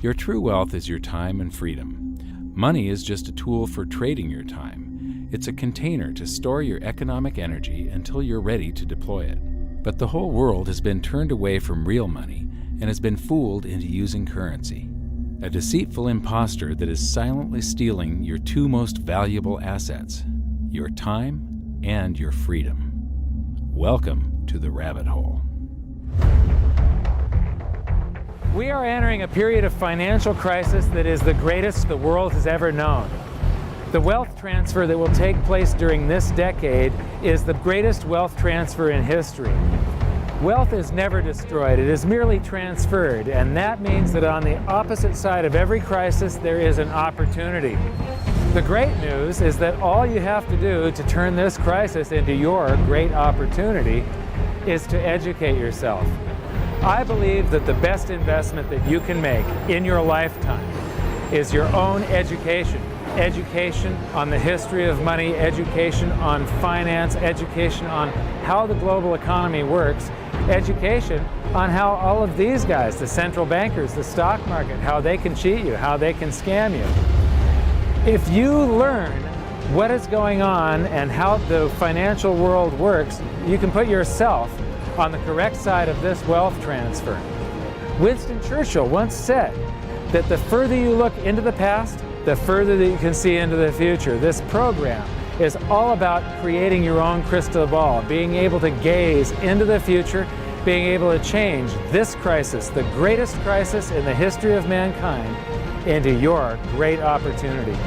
Your true wealth is your time and freedom. Money is just a tool for trading your time. It's a container to store your economic energy until you're ready to deploy it. But the whole world has been turned away from real money and has been fooled into using currency. A deceitful impostor that is silently stealing your two most valuable assets, your time and your freedom. Welcome to the rabbit hole. We are entering a period of financial crisis that is the greatest the world has ever known. The wealth transfer that will take place during this decade is the greatest wealth transfer in history. Wealth is never destroyed, it is merely transferred, and that means that on the opposite side of every crisis there is an opportunity. The great news is that all you have to do to turn this crisis into your great opportunity is to educate yourself. I believe that the best investment that you can make in your lifetime is your own education. Education on the history of money, education on finance, education on how the global economy works, education on how all of these guys, the central bankers, the stock market, how they can cheat you, how they can scam you. If you learn what is going on and how the financial world works, you can put yourself on the correct side of this wealth transfer. Winston Churchill once said that the further you look into the past, the further that you can see into the future. This program is all about creating your own crystal ball, being able to gaze into the future, being able to change this crisis, the greatest crisis in the history of mankind, into your great opportunity.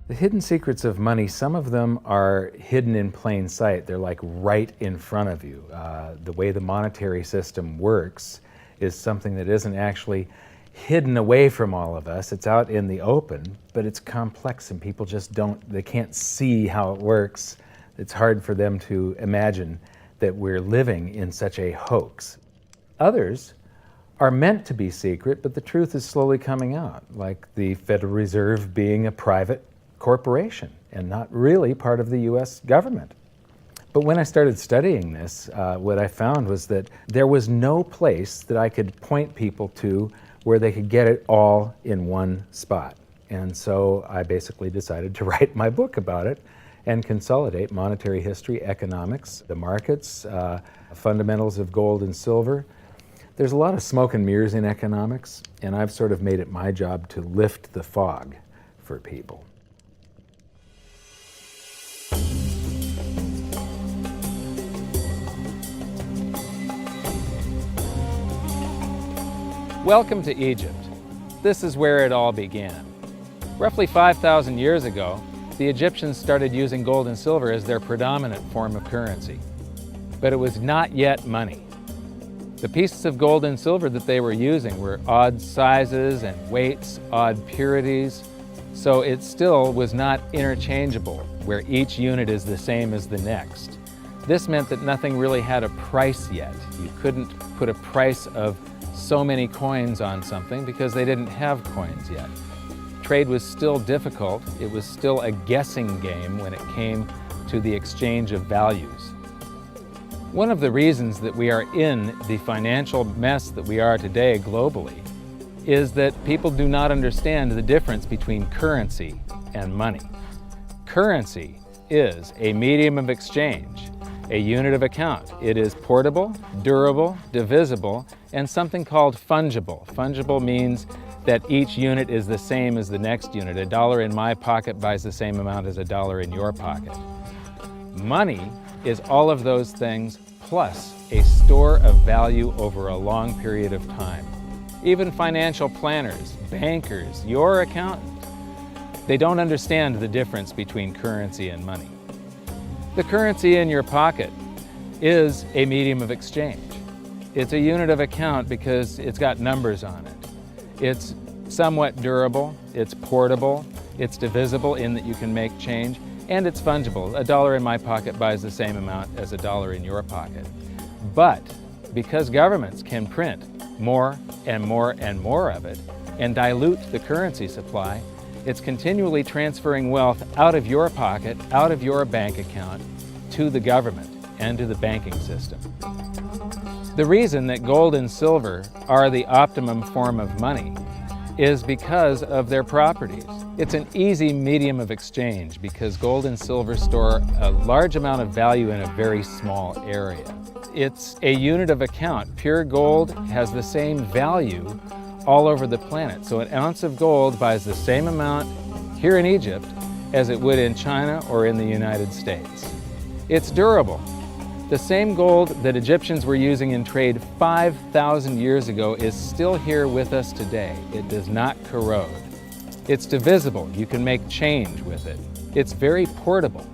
The hidden secrets of money, some of them are hidden in plain sight. They're like right in front of you. The way the monetary system works is something that isn't actually hidden away from all of us. It's out in the open, but it's complex and people just they can't see how it works. It's hard for them to imagine that we're living in such a hoax. Others are meant to be secret, but the truth is slowly coming out, like the Federal Reserve being a private corporation and not really part of the U.S. government. But when I started studying this, what I found was that there was no place that I could point people to where they could get it all in one spot. And so I basically decided to write my book about it and consolidate monetary history, economics, the markets, fundamentals of gold and silver. There's a lot of smoke and mirrors in economics, and I've sort of made it my job to lift the fog for people. Welcome to Egypt. This is where it all began. Roughly 5,000 years ago, the Egyptians started using gold and silver as their predominant form of currency. But it was not yet money. The pieces of gold and silver that they were using were odd sizes and weights, odd purities, so it still was not interchangeable, where each unit is the same as the next. This meant that nothing really had a price yet. You couldn't put a price of so many coins on something because they didn't have coins yet. Trade was still difficult. It was still a guessing game when it came to the exchange of values. One of the reasons that we are in the financial mess that we are today globally is that people do not understand the difference between currency and money. Currency is a medium of exchange, a unit of account. It is portable, durable, divisible, and something called fungible. Fungible means that each unit is the same as the next unit. $1 in my pocket buys the same amount as $1 in your pocket. Money is all of those things plus a store of value over a long period of time. Even financial planners, bankers, your accountant, they don't understand the difference between currency and money. The currency in your pocket is a medium of exchange. It's a unit of account because it's got numbers on it. It's somewhat durable, it's portable, it's divisible in that you can make change, and it's fungible. $1 in my pocket buys the same amount as $1 in your pocket. But because governments can print more and more and more of it, and dilute the currency supply, it's continually transferring wealth out of your pocket, out of your bank account, to the government and to the banking system. The reason that gold and silver are the optimum form of money is because of their properties. It's an easy medium of exchange because gold and silver store a large amount of value in a very small area. It's a unit of account. Pure gold has the same value all over the planet. So an ounce of gold buys the same amount here in Egypt as it would in China or in the United States. It's durable. The same gold that Egyptians were using in trade 5,000 years ago is still here with us today. It does not corrode. It's divisible. You can make change with it. It's very portable.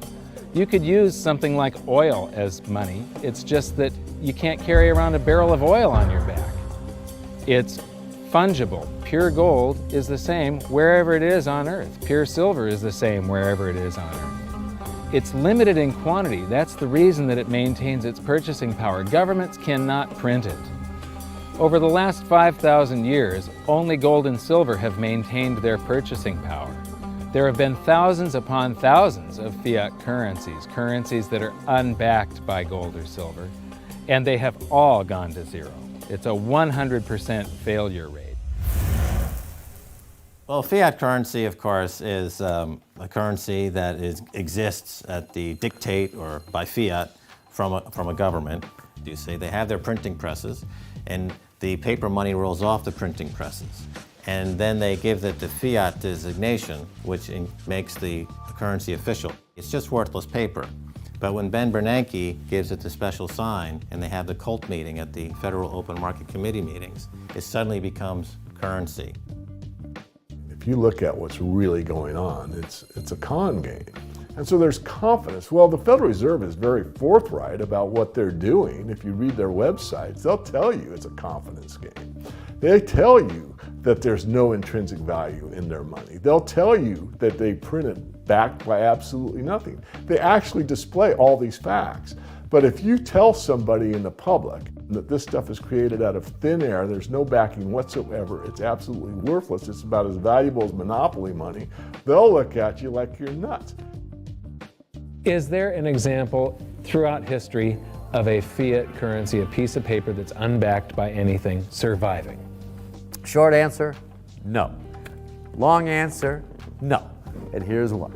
You could use something like oil as money. It's just that you can't carry around a barrel of oil on your back. It's fungible. Pure gold is the same wherever it is on Earth. Pure silver is the same wherever it is on Earth. It's limited in quantity. That's the reason that it maintains its purchasing power. Governments cannot print it. Over the last 5,000 years, only gold and silver have maintained their purchasing power. There have been thousands upon thousands of fiat currencies, currencies that are unbacked by gold or silver, and they have all gone to zero. It's a 100% failure rate. Well, fiat currency, of course, is a currency that exists at the dictate or by fiat from a government. You see, they have their printing presses, and the paper money rolls off the printing presses. And then they give it the fiat designation, which makes the currency official. It's just worthless paper. But when Ben Bernanke gives it the special sign, and they have the cult meeting at the Federal Open Market Committee meetings, it suddenly becomes currency. If you look at what's really going on, it's a con game. And so there's confidence. Well, the Federal Reserve is very forthright about what they're doing. If you read their websites, they'll tell you it's a confidence game. They tell you that there's no intrinsic value in their money. They'll tell you that they print it backed by absolutely nothing. They actually display all these facts. But if you tell somebody in the public that this stuff is created out of thin air, there's no backing whatsoever, it's absolutely worthless, it's about as valuable as monopoly money, they'll look at you like you're nuts. Is there an example throughout history of a fiat currency, a piece of paper that's unbacked by anything, surviving? Short answer, no. Long answer, no. And here's why.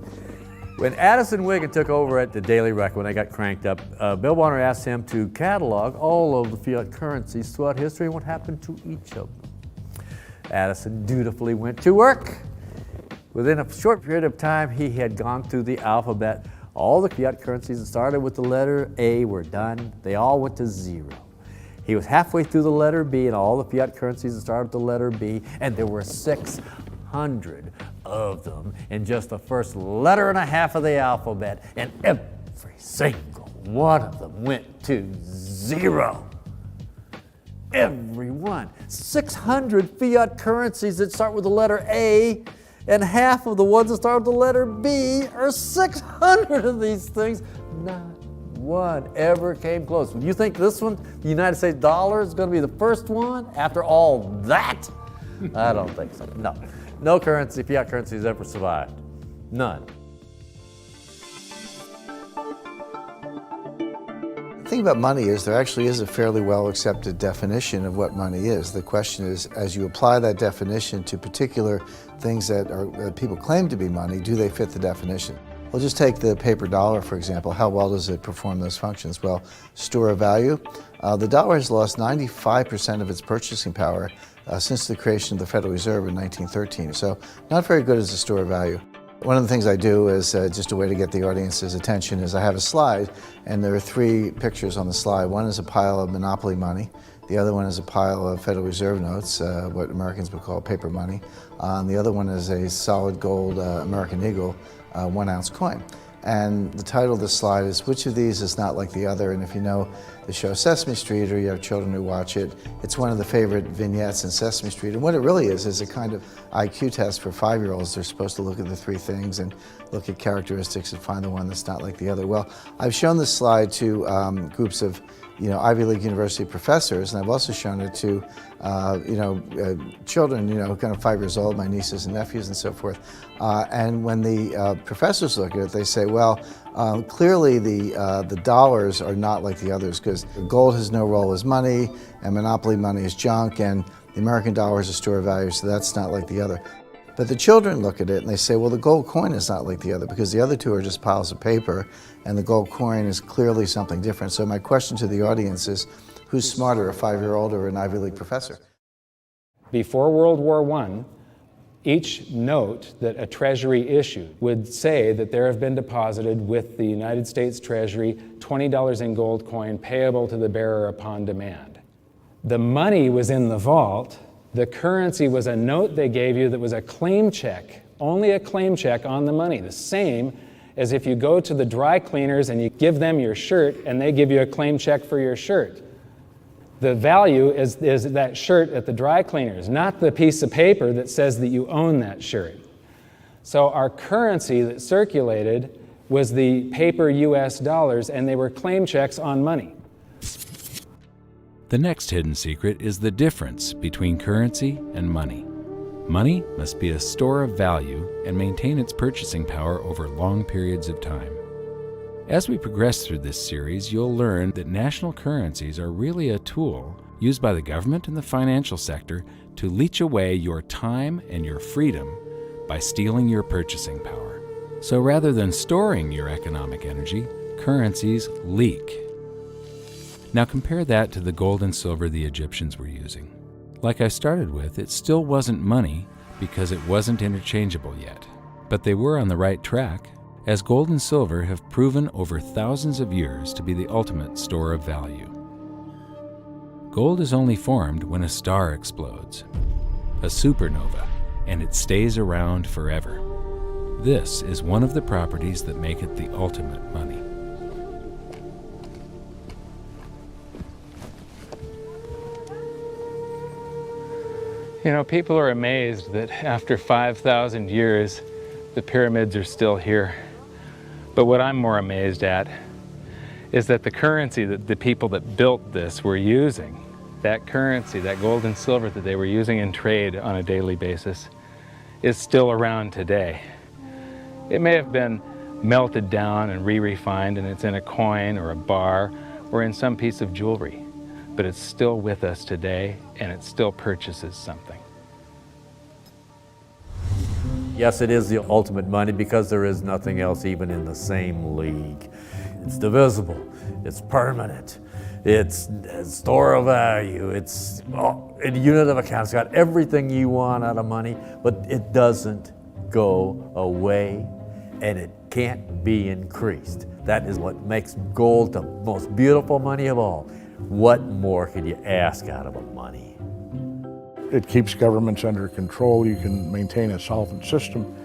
When Addison Wiggin took over at the Daily Record, when they got cranked up, Bill Warner asked him to catalog all of the fiat currencies throughout history and what happened to each of them. Addison dutifully went to work. Within a short period of time, he had gone through the alphabet. All the fiat currencies that started with the letter A were done. They all went to zero. He was halfway through the letter B, and all the fiat currencies that started with the letter B, and there were 600 of them in just the first letter and a half of the alphabet, and every single one of them went to zero. Every one. 600 fiat currencies that start with the letter A, and half of the ones that start with the letter B are 600 of these things. Not one ever came close. You think this one, the United States dollar, is going to be the first one after all that? I don't think so. No. No currency, fiat currency has ever survived. None. The thing about money is there actually is a fairly well accepted definition of what money is. The question is, as you apply that definition to particular things that people claim to be money, do they fit the definition? We'll just take the paper dollar, for example. How well does it perform those functions? Well, store of value. The dollar has lost 95% of its purchasing power since the creation of the Federal Reserve in 1913. So not very good as a store of value. One of the things I do is just a way to get the audience's attention is I have a slide, and there are 3 pictures on the slide. One is a pile of monopoly money. The other one is a pile of Federal Reserve notes, what Americans would call paper money. And the other one is a solid gold American Eagle 1-ounce coin. And the title of the slide is, which of these is not like the other? And if you know the show Sesame Street, or you have children who watch it, it's one of the favorite vignettes in Sesame Street. And what it really is a kind of IQ test for 5-year-olds. They're supposed to look at the 3 things and look at characteristics and find the one that's not like the other. Well, I've shown this slide to groups of Ivy League University professors, and I've also shown it to, children, kind of 5 years old, my nieces and nephews and so forth. And when the professors look at it, they say, well, clearly the dollars are not like the others because gold has no role as money, and monopoly money is junk, and the American dollar is a store of value, so that's not like the other. But the children look at it and they say, well, the gold coin is not like the other because the other two are just piles of paper and the gold coin is clearly something different. So my question to the audience is, who's smarter, a 5-year-old or an Ivy League professor? Before World War I, each note that a treasury issued would say that there have been deposited with the United States Treasury $20 in gold coin payable to the bearer upon demand. The money was in the vault. The currency was a note they gave you that was a claim check, only a claim check on the money, the same as if you go to the dry cleaners and you give them your shirt and they give you a claim check for your shirt. The value is that shirt at the dry cleaners, not the piece of paper that says that you own that shirt. So our currency that circulated was the paper US dollars, and they were claim checks on money. The next hidden secret is the difference between currency and money. Money must be a store of value and maintain its purchasing power over long periods of time. As we progress through this series, you'll learn that national currencies are really a tool used by the government and the financial sector to leech away your time and your freedom by stealing your purchasing power. So rather than storing your economic energy, currencies leak. Now compare that to the gold and silver the Egyptians were using. Like I started with, it still wasn't money because it wasn't interchangeable yet. But they were on the right track, as gold and silver have proven over thousands of years to be the ultimate store of value. Gold is only formed when a star explodes, a supernova, and it stays around forever. This is one of the properties that make it the ultimate money. People are amazed that after 5,000 years, the pyramids are still here. But what I'm more amazed at is that the currency that the people that built this were using, that currency, that gold and silver that they were using in trade on a daily basis, is still around today. It may have been melted down and re-refined, and it's in a coin or a bar or in some piece of jewelry, but it's still with us today, and it still purchases something. Yes, it is the ultimate money because there is nothing else even in the same league. It's divisible, it's permanent, it's a store of value, it's a unit of account. It's got everything you want out of money, but it doesn't go away and it can't be increased. That is what makes gold the most beautiful money of all. What more could you ask out of a money? It keeps governments under control. You can maintain a solvent system.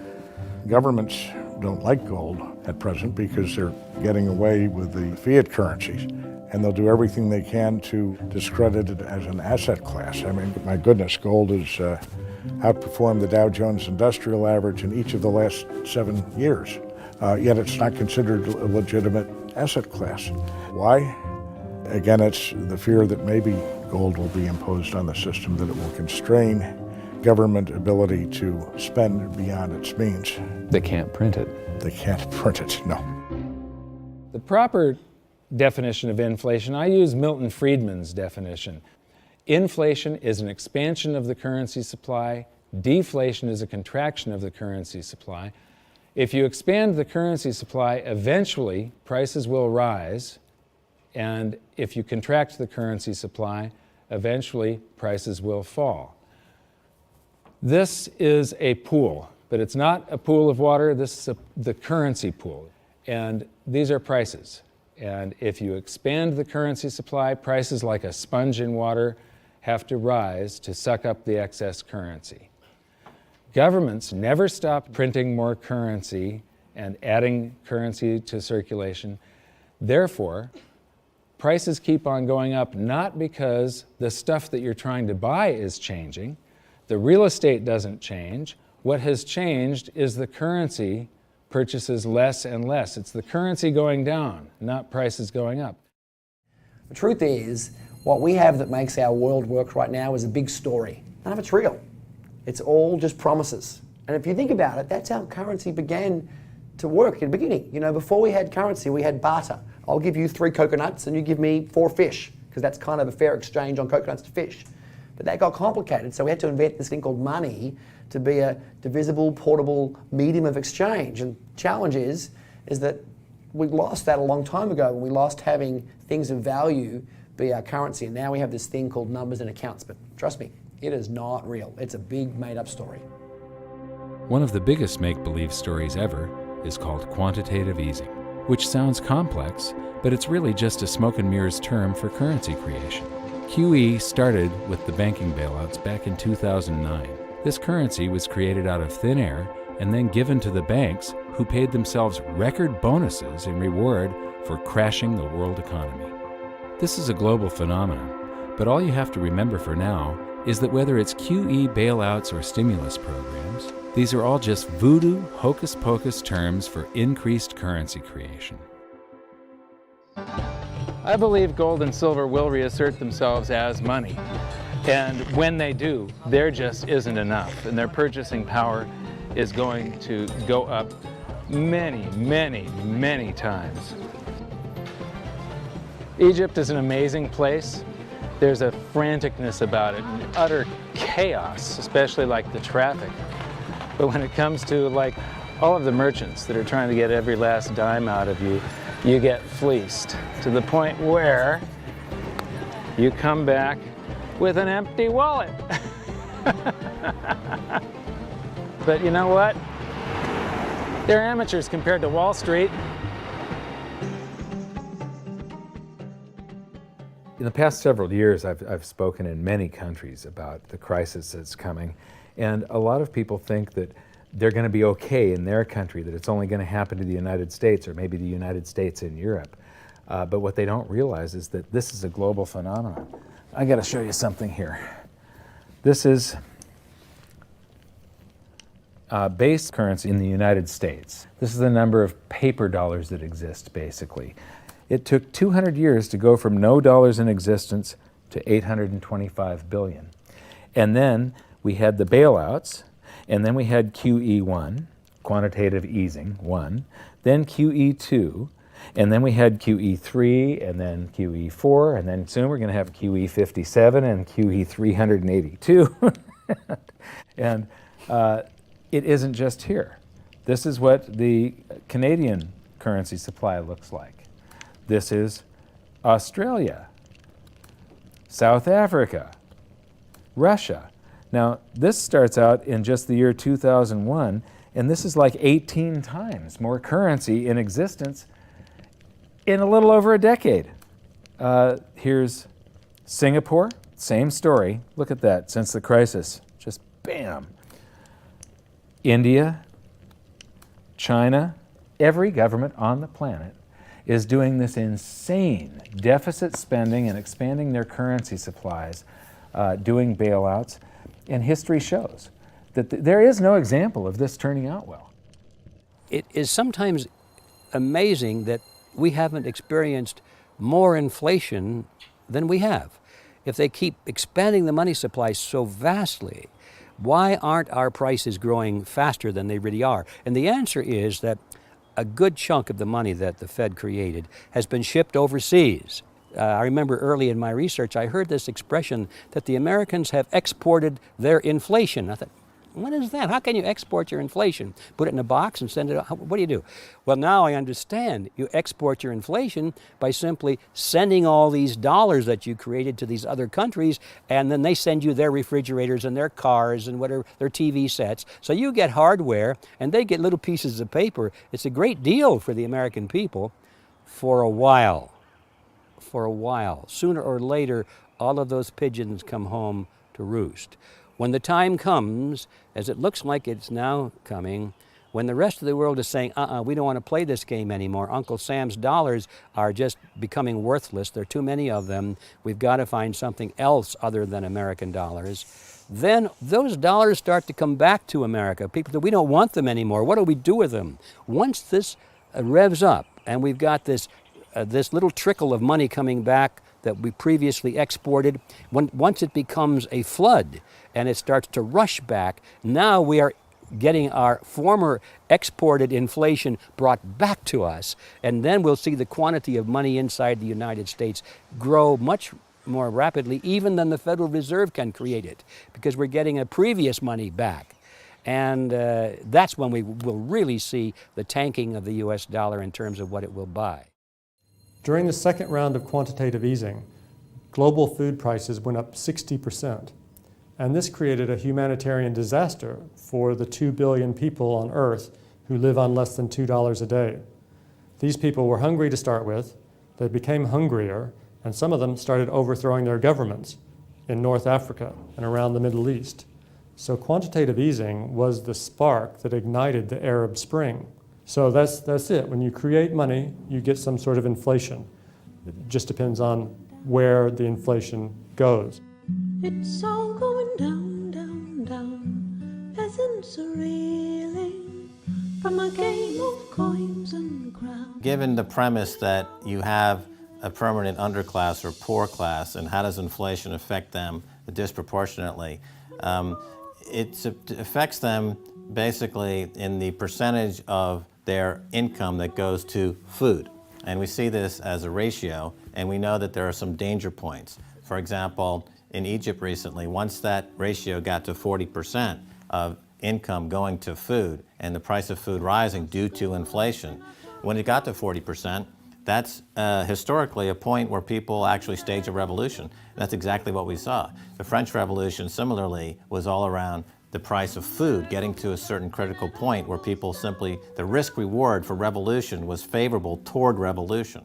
Governments don't like gold at present because they're getting away with the fiat currencies, and they'll do everything they can to discredit it as an asset class. I mean, my goodness, gold has outperformed the Dow Jones Industrial Average in each of the last 7 years, yet it's not considered a legitimate asset class. Why? Again, it's the fear that maybe gold will be imposed on the system, that it will constrain government ability to spend beyond its means. They can't print it. They can't print it, no. The proper definition of inflation, I use Milton Friedman's definition. Inflation is an expansion of the currency supply. Deflation is a contraction of the currency supply. If you expand the currency supply, eventually prices will rise. And if you contract the currency supply, eventually prices will fall. This is a pool, but it's not a pool of water. This is the currency pool. And these are prices. And if you expand the currency supply, prices like a sponge in water have to rise to suck up the excess currency. Governments never stop printing more currency and adding currency to circulation. Therefore, prices keep on going up, not because the stuff that you're trying to buy is changing. The real estate doesn't change. What has changed is the currency purchases less and less. It's the currency going down, not prices going up. The truth is, what we have that makes our world work right now is a big story. None of it's real. It's all just promises. And if you think about it, that's how currency began to work in the beginning. You know, before we had currency, we had barter. I'll give you 3 coconuts and you give me 4 fish, because that's kind of a fair exchange on coconuts to fish. But that got complicated, so we had to invent this thing called money to be a divisible, portable medium of exchange. And the challenge is that we lost that a long time ago when we lost having things of value be our currency. And now we have this thing called numbers and accounts. But trust me, it is not real. It's a big made-up story. One of the biggest make-believe stories ever is called quantitative easing, which sounds complex, but it's really just a smoke and mirrors term for currency creation. QE started with the banking bailouts back in 2009. This currency was created out of thin air and then given to the banks, who paid themselves record bonuses in reward for crashing the world economy. This is a global phenomenon, but all you have to remember for now is that whether it's QE bailouts or stimulus programs, these are all just voodoo, hocus-pocus terms for increased currency creation. I believe gold and silver will reassert themselves as money. And when they do, there just isn't enough. And their purchasing power is going to go up many, many, many times. Egypt is an amazing place. There's a franticness about it, and utter chaos, especially like the traffic. But when it comes to like all of the merchants that are trying to get every last dime out of you, you get fleeced to the point where you come back with an empty wallet. But you know what? They're amateurs compared to Wall Street. In the past several years, I've spoken in many countries about the crisis that's coming, and a lot of people think that they're going to be okay in their country, that it's only going to happen to the United States or maybe the United States in Europe. But what they don't realize is that this is a global phenomenon. I got to show you something here. This is base currency in the United States. This is the number of paper dollars that exist, basically. It took 200 years to go from no dollars in existence to 825 billion. And then we had the bailouts, and then we had QE1, quantitative easing 1, then QE2, and then we had QE3, and then QE4, and then soon we're going to have QE57 and QE382. And it isn't just here. This is what the Canadian currency supply looks like. This is Australia, South Africa, Russia. Now, this starts out in just the year 2001, and this is like 18 times more currency in existence in a little over a decade. Here's Singapore, same story. Look at that, since the crisis, just bam. India, China, every government on the planet is doing this insane deficit spending and expanding their currency supplies, doing bailouts. And history shows that there is no example of this turning out well. It is sometimes amazing that we haven't experienced more inflation than we have. If they keep expanding the money supply so vastly, why aren't our prices growing faster than they really are? And the answer is that a good chunk of the money that the Fed created has been shipped overseas. I remember early in my research, I heard this expression that the Americans have exported their inflation. I thought, what is that? How can you export your inflation? Put it in a box and send it out? What do you do? Well, now I understand. You export your inflation by simply sending all these dollars that you created to these other countries, and then they send you their refrigerators and their cars and whatever, their TV sets. So you get hardware, and they get little pieces of paper. It's a great deal for the American people for a while. For a while. Sooner or later, all of those pigeons come home to roost. When the time comes, as it looks like it's now coming, when the rest of the world is saying, we don't want to play this game anymore, Uncle Sam's dollars are just becoming worthless, there are too many of them, we've got to find something else other than American dollars, then those dollars start to come back to America. People say, we don't want them anymore, what do we do with them? Once this revs up and we've got this little trickle of money coming back that we previously exported, once it becomes a flood and it starts to rush back, now we are getting our former exported inflation brought back to us, and then we'll see the quantity of money inside the United States grow much more rapidly even than the Federal Reserve can create it, because we're getting a previous money back. And that's when we will really see the tanking of the US dollar in terms of what it will buy. During the second round of quantitative easing, global food prices went up 60%. And this created a humanitarian disaster for the 2 billion people on Earth who live on less than $2 a day. These people were hungry to start with, they became hungrier, and some of them started overthrowing their governments in North Africa and around the Middle East. So quantitative easing was the spark that ignited the Arab Spring. So that's it. When you create money, you get some sort of inflation. It just depends on where the inflation goes. It's all going down, down, down. Peasants are reeling from a game of coins and crowns. Given the premise that you have a permanent underclass or poor class, and how does inflation affect them disproportionately? It affects them basically in the percentage of their income that goes to food. And we see this as a ratio, and we know that there are some danger points. For example, in Egypt recently, once that ratio got to 40% of income going to food and the price of food rising due to inflation, when it got to 40%, that's historically a point where people actually stage a revolution. That's exactly what we saw. The French Revolution, similarly, was all around the price of food getting to a certain critical point where people simply, the risk-reward for revolution was favorable toward revolution.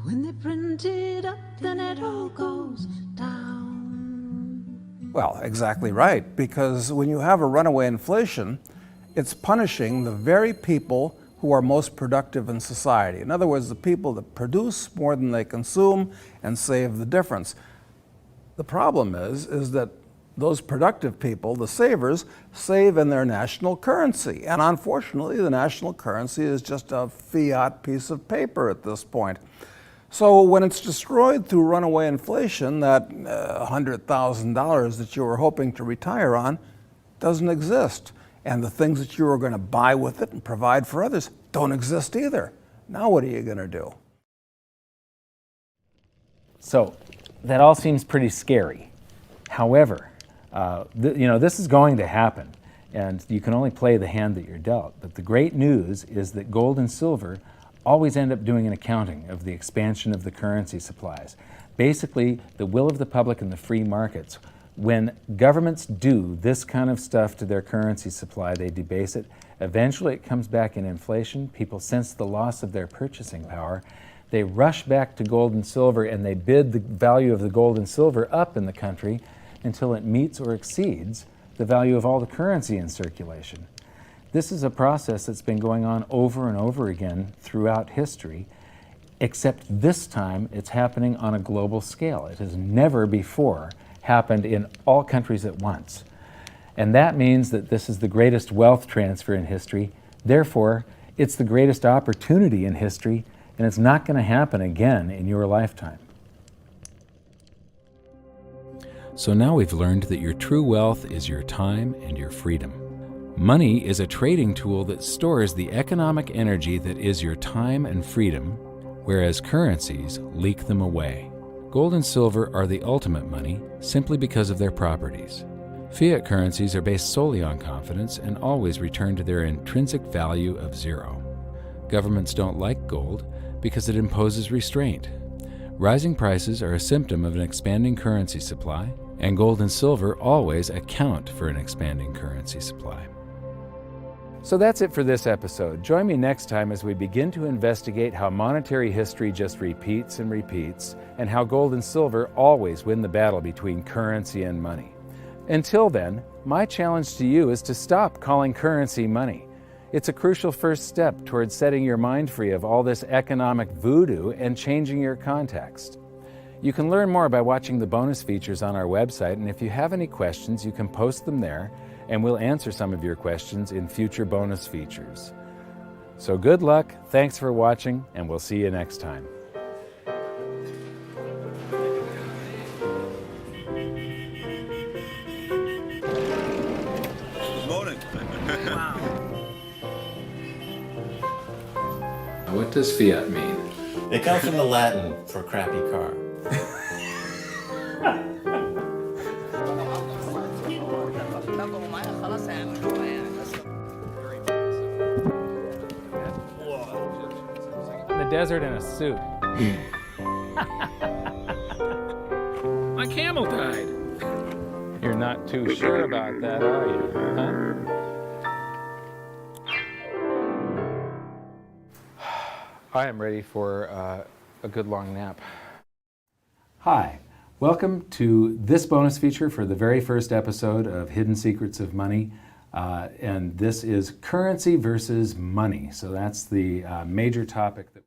When they print it up, then it all goes down. Well, exactly right, because when you have a runaway inflation, it's punishing the very people who are most productive in society. In other words, the people that produce more than they consume and save the difference. The problem is that those productive people, the savers, save in their national currency. And unfortunately, the national currency is just a fiat piece of paper at this point. So when it's destroyed through runaway inflation, that $100,000 that you were hoping to retire on doesn't exist. And the things that you were going to buy with it and provide for others don't exist either. Now what are you going to do? So that all seems pretty scary. However, this is going to happen, and you can only play the hand that you're dealt. But the great news is that gold and silver always end up doing an accounting of the expansion of the currency supplies. Basically, the will of the public in the free markets. When governments do this kind of stuff to their currency supply, they debase it. Eventually it comes back in inflation. People sense the loss of their purchasing power. They rush back to gold and silver, and they bid the value of the gold and silver up in the country until it meets or exceeds the value of all the currency in circulation. This is a process that's been going on over and over again throughout history, except this time it's happening on a global scale. It has never before happened in all countries at once. And that means that this is the greatest wealth transfer in history. Therefore, it's the greatest opportunity in history, and it's not going to happen again in your lifetime. So now we've learned that your true wealth is your time and your freedom. Money is a trading tool that stores the economic energy that is your time and freedom, whereas currencies leak them away. Gold and silver are the ultimate money simply because of their properties. Fiat currencies are based solely on confidence and always return to their intrinsic value of zero. Governments don't like gold because it imposes restraint. Rising prices are a symptom of an expanding currency supply, and gold and silver always account for an expanding currency supply. So that's it for this episode. Join me next time as we begin to investigate how monetary history just repeats and repeats, and how gold and silver always win the battle between currency and money. Until then, my challenge to you is to stop calling currency money. It's a crucial first step towards setting your mind free of all this economic voodoo and changing your context. You can learn more by watching the bonus features on our website, and if you have any questions, you can post them there, and we'll answer some of your questions in future bonus features. So good luck, thanks for watching, and we'll see you next time. What does fiat mean? It comes from the Latin for crappy car. In the desert in a suit. My camel died. You're not too sure about that, are you? Huh? I am ready for a good long nap. Hi, welcome to this bonus feature for the very first episode of Hidden Secrets of Money. And this is currency versus money. So that's the major topic that